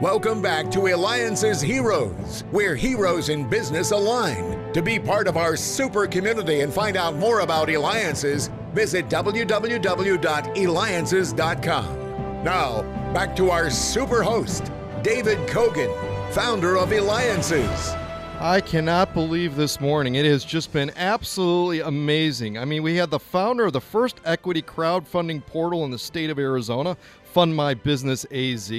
Welcome back to Eliances Heroes, where heroes in business align. To be part of our super community and find out more about Eliances, visit www.Eliances.com. Now, back to our super host, David Cogan, founder of Eliances. I cannot believe this morning. It has just been absolutely amazing. I mean, we had the founder of the first equity crowdfunding portal in the state of Arizona, Fund My Business AZ.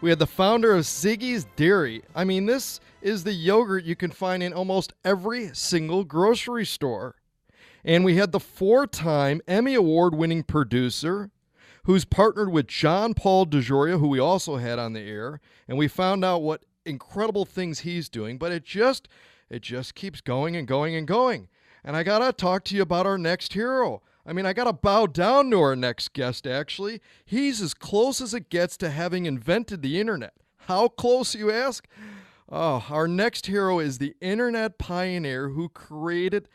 We had the founder of Ziggy's Dairy. I mean, this is the yogurt you can find in almost every single grocery store. And we had the 4-time Emmy Award-winning producer who's partnered with John Paul DeJoria, who we also had on the air, and we found out what incredible things he's doing, but it just keeps going and going and going. And I gotta talk to you about our next hero. I mean, I gotta bow down to our next guest, actually. He's as close as it gets to having invented the internet. How close, you ask? Oh, our next hero is the internet pioneer who created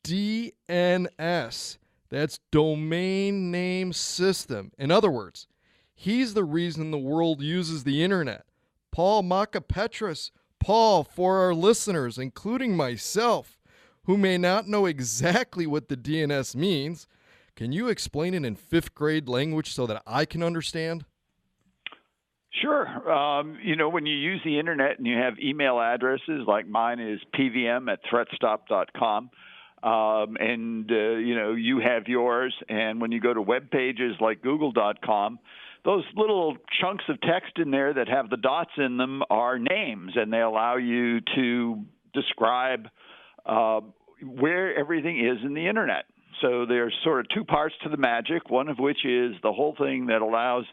DNS. That's Domain Name System. In other words, he's the reason the world uses the internet. Paul Mockapetris. Paul, for our listeners, including myself, who may not know exactly what the DNS means, can you explain it in 5th grade language so that I can understand? Sure. When you use the internet and you have email addresses, like mine is pvm@thwart.com, you have yours, and when you go to web pages like google.com, those little chunks of text in there that have the dots in them are names, and they allow you to describe where everything is in the internet. So there's sort of 2 parts to the magic, one of which is the whole thing that allows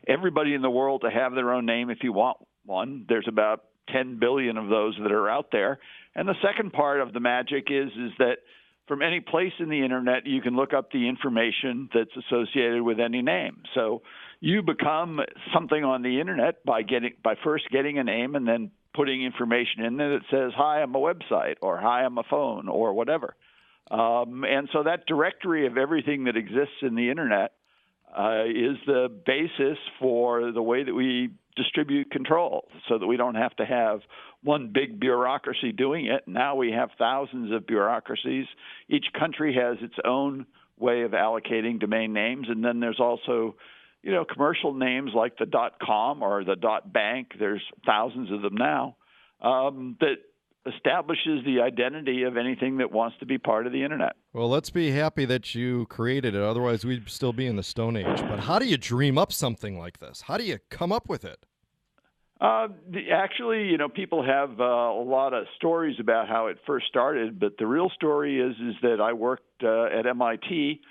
everybody in the world to have their own name if you want one. There's about 10 billion of those that are out there. And the second part of the magic is that from any place in the internet, you can look up the information that's associated with any name. So you become something on the internet by first getting a name and then putting information in there that says, hi, I'm a website, or hi, I'm a phone, or whatever. And so that directory of everything that exists in the internet is the basis for the way that we distribute control, so that we don't have to have one big bureaucracy doing it. Now we have thousands of bureaucracies. Each country has its own way of allocating domain names, and then there's also commercial names like the .com or the .bank. There's thousands of them now that establishes the identity of anything that wants to be part of the internet. Well, let's be happy that you created it. Otherwise, we'd still be in the Stone Age. But how do you dream up something like this? How do you come up with it? Actually, people have a lot of stories about how it first started, but the real story is that I worked at MIT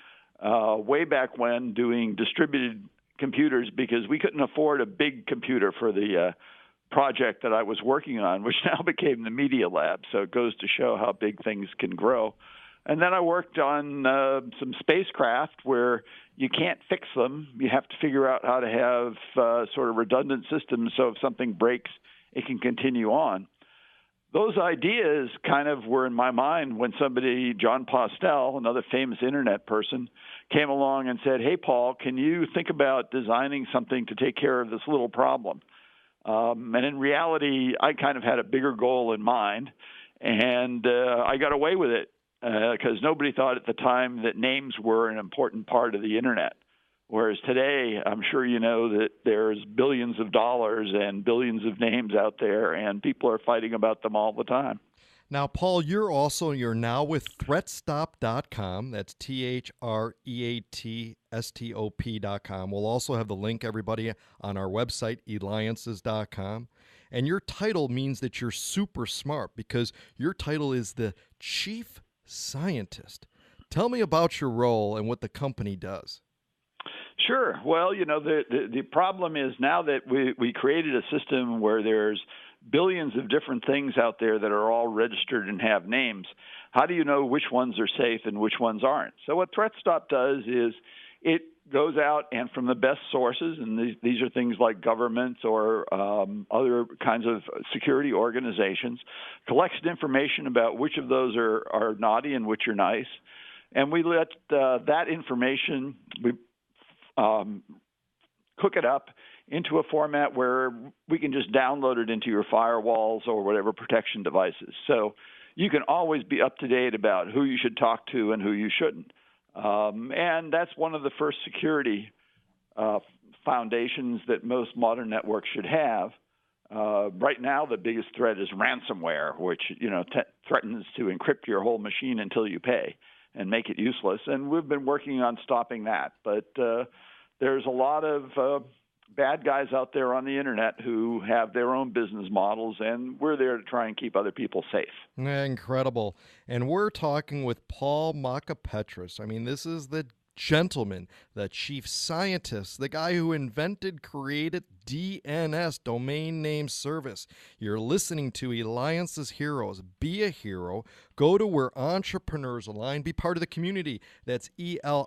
way back when doing distributed computers because we couldn't afford a big computer for the project that I was working on, which now became the Media Lab. So it goes to show how big things can grow. And then I worked on some spacecraft where you can't fix them. You have to figure out how to have sort of redundant systems so if something breaks, it can continue on. Those ideas kind of were in my mind when somebody, John Postel, another famous internet person, came along and said, hey, Paul, can you think about designing something to take care of this little problem? And in reality, I kind of had a bigger goal in mind, and I got away with it because nobody thought at the time that names were an important part of the internet. Whereas today, I'm sure you know that there's billions of dollars and billions of names out there, and people are fighting about them all the time. Now, Paul, you're now with threatstop.com. That's threatstop.com. We'll also have the link, everybody, on our website, Eliances.com. And your title means that you're super smart because your title is the Chief Scientist. Tell me about your role and what the company does. Sure. Well, the problem is now that we created a system where there's billions of different things out there that are all registered and have names. How do you know which ones are safe and which ones aren't? So what ThreatStop does is it goes out and from the best sources, and these are things like governments or other kinds of security organizations, collects information about which of those are naughty and which are nice. And we let that information, we cook it up into a format where we can just download it into your firewalls or whatever protection devices. So you can always be up to date about who you should talk to and who you shouldn't. And that's one of the first security foundations that most modern networks should have. Right now, the biggest threat is ransomware, which threatens to encrypt your whole machine until you pay and make it useless. And we've been working on stopping that. But there's a lot of bad guys out there on the internet who have their own business models, and we're there to try and keep other people safe. Incredible. And we're talking with Paul Mockapetris. I mean, this is the gentleman, the chief scientist, the guy who created DNS, domain name service. You're listening to Eliances Heroes. Be a hero. Go to where entrepreneurs align. Be part of the community. That's Eliances.com.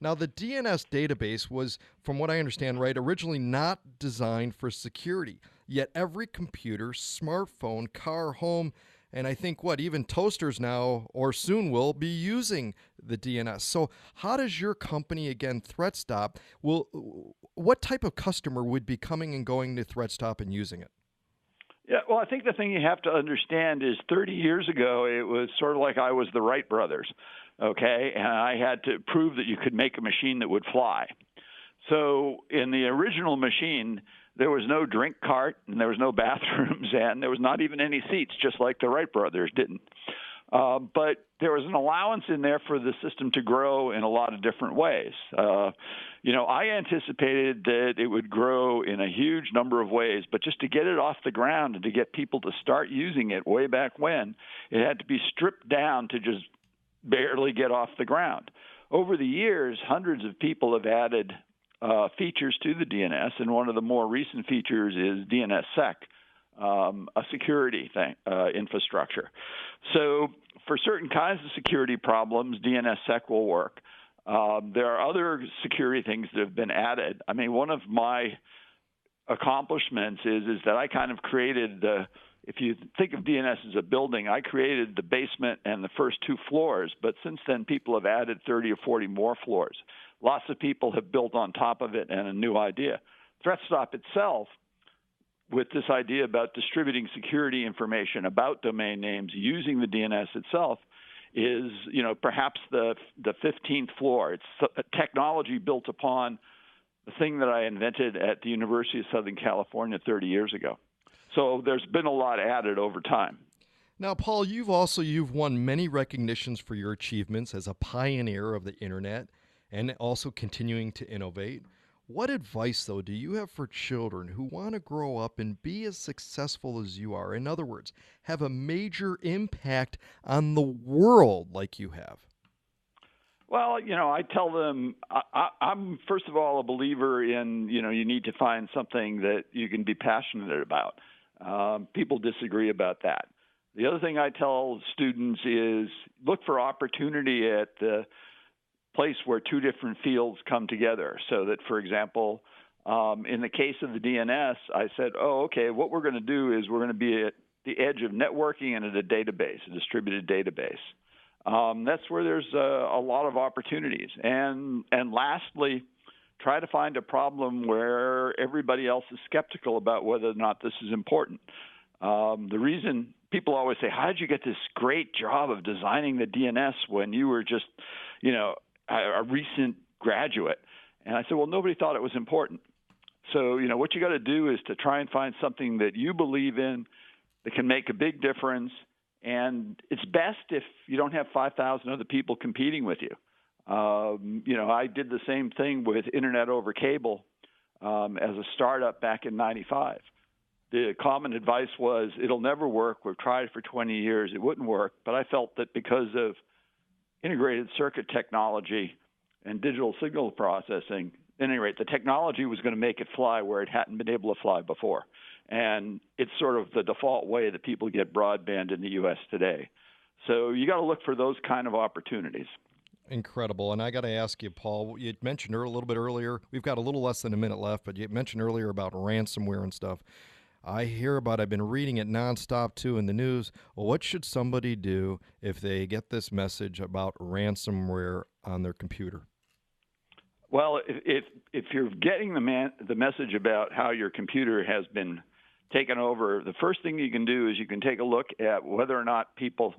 Now, the DNS database was, from what I understand, right, originally not designed for security. Yet every computer, smartphone, car, home, and I think even toasters now or soon will be using the DNS. So how does your company, again, ThreatStop, what type of customer would be coming and going to ThreatStop and using it? Yeah, well, I think the thing you have to understand is 30 years ago, it was sort of like I was the Wright Brothers, okay? And I had to prove that you could make a machine that would fly. So in the original machine, there was no drink cart, and there was no bathrooms, and there was not even any seats, just like the Wright brothers didn't. But there was an allowance in there for the system to grow in a lot of different ways. I anticipated that it would grow in a huge number of ways, but just to get it off the ground and to get people to start using it way back when, it had to be stripped down to just barely get off the ground. Over the years, hundreds of people have added features to the DNS, and one of the more recent features is DNSSEC, a security infrastructure. So for certain kinds of security problems, DNSSEC will work. There are other security things that have been added. I mean, one of my accomplishments is that I kind of created if you think of DNS as a building, I created the basement and the first 2 floors, but since then people have added 30 or 40 more floors. Lots of people have built on top of it and a new idea. ThreatStop itself, with this idea about distributing security information about domain names using the DNS itself, is perhaps the 15th floor. It's a technology built upon the thing that I invented at the University of Southern California 30 years ago. So there's been a lot added over time. Now, Paul, you've won many recognitions for your achievements as a pioneer of the internet and also continuing to innovate. What advice, though, do you have for children who want to grow up and be as successful as you are? In other words, have a major impact on the world like you have? Well, I tell them I'm, first of all, a believer in, you need to find something that you can be passionate about. People disagree about that. The other thing I tell students is look for opportunity at the place where 2 different fields come together. So that, for example, in the case of the DNS, I said, what we're going to do is we're going to be at the edge of networking and at a database, a distributed database. That's where there's a lot of opportunities. And lastly, try to find a problem where everybody else is skeptical about whether or not this is important. The reason people always say, how did you get this great job of designing the DNS when you were just, a recent graduate? And I said, well, nobody thought it was important. So, what you got to do is to try and find something that you believe in that can make a big difference. And it's best if you don't have 5,000 other people competing with you. I did the same thing with Internet over cable as a startup back in '95. The common advice was, it'll never work. We've tried it for 20 years. It wouldn't work. But I felt that because of integrated circuit technology and digital signal processing, at any rate, the technology was going to make it fly where it hadn't been able to fly before. And it's sort of the default way that people get broadband in the U.S. today. So you got to look for those kind of opportunities. Incredible. And I got to ask you, Paul, you mentioned a little bit earlier, we've got a little less than a minute left, but you mentioned earlier about ransomware and stuff. I've been reading it nonstop too in the news. Well, what should somebody do if they get this message about ransomware on their computer? Well, if you're getting the message about how your computer has been taken over, the first thing you can do is you can take a look at whether or not people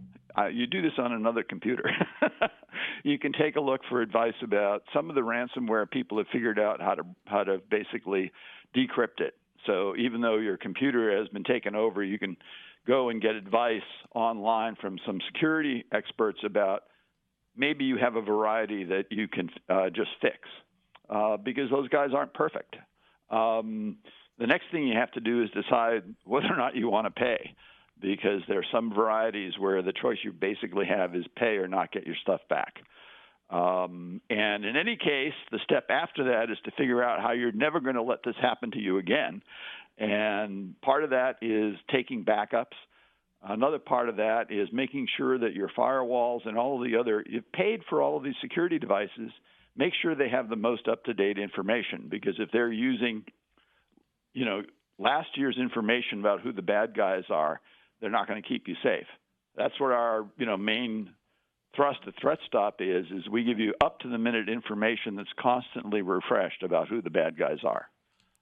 you do this on another computer. You can take a look for advice about some of the ransomware people have figured out how to basically decrypt it. So even though your computer has been taken over, you can go and get advice online from some security experts about maybe you have a variety that you can just fix, because those guys aren't perfect. The next thing you have to do is decide whether or not you want to pay, because there are some varieties where the choice you basically have is pay or not get your stuff back. And in any case, the step after that is to figure out how you're never going to let this happen to you again. And part of that is taking backups. Another part of that is making sure that your firewalls and all of the other, you've paid for all of these security devices, make sure they have the most up-to-date information, because if they're using, last year's information about who the bad guys are, they're not going to keep you safe. That's what our, main thrust of ThreatStop is we give you up-to-the-minute information that's constantly refreshed about who the bad guys are.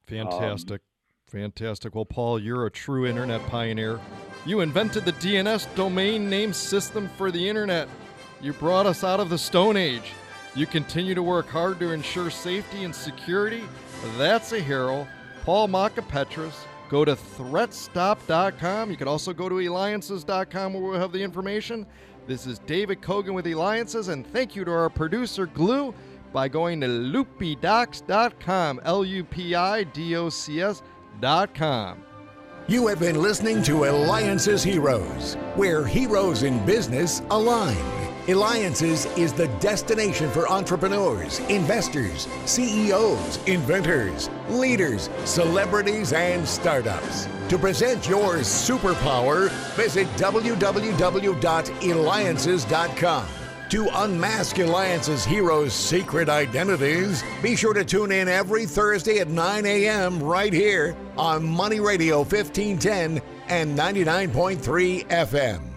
Fantastic. Fantastic. Well, Paul, you're a true internet pioneer. You invented the DNS domain name system for the internet. You brought us out of the Stone Age. You continue to work hard to ensure safety and security. That's a hero. Paul Mockapetris. Go to thwart.com. You can also go to Eliances.com where we'll have the information. This is David Cogan with Eliances, and thank you to our producer, Glue, by going to lupidocs.com, LUPIDOCS.com. You have been listening to Eliances Heroes, where heroes in business align. Eliances is the destination for entrepreneurs, investors, CEOs, inventors, leaders, celebrities, and startups. To present your superpower, visit www.eliances.com. To unmask Eliances heroes' secret identities, be sure to tune in every Thursday at 9 a.m. right here on Money Radio 1510 and 99.3 FM.